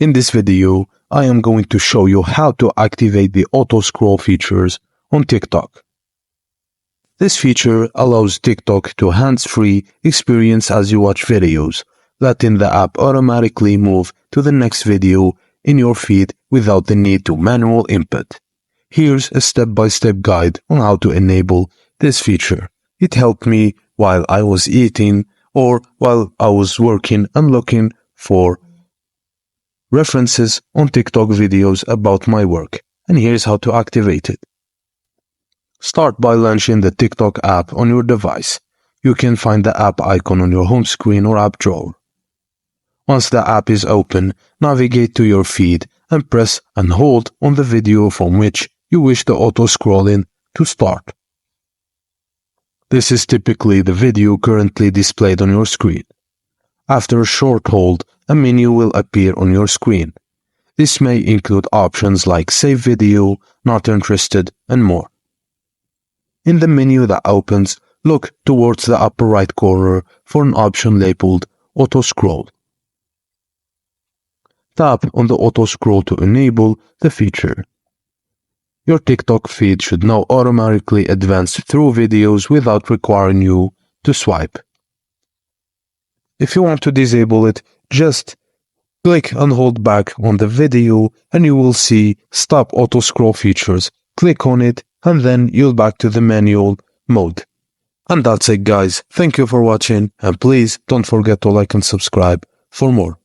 In this video, I am going to show you how to activate the auto scroll features on TikTok. This feature allows TikTok to hands-free experience as you watch videos, letting the app automatically move to the next video in your feed without the need to manual input. Here's a step-by-step guide on how to enable this feature. It helped me while I was eating or while I was working and looking for references on TikTok videos about my work, and here's how to activate it. Start by launching the TikTok app on your device. You can find the app icon on your home screen or app drawer. Once the app is open, navigate to your feed and press and hold on the video from which you wish the auto scrolling to start. This is typically the video currently displayed on your screen. After a short hold, a menu will appear on your screen. This may include options like Save Video, Not Interested, and more. In the menu that opens, look towards the upper right corner for an option labeled Auto Scroll. Tap on the auto scroll to enable the feature. Your TikTok feed should now automatically advance through videos without requiring you to swipe. If you want to disable it, just click and hold back on the video and you will see Stop Auto Scroll Features. Click on it and then you'll back to the manual mode. And that's it, guys. Thank you for watching, and please don't forget to like and subscribe for more.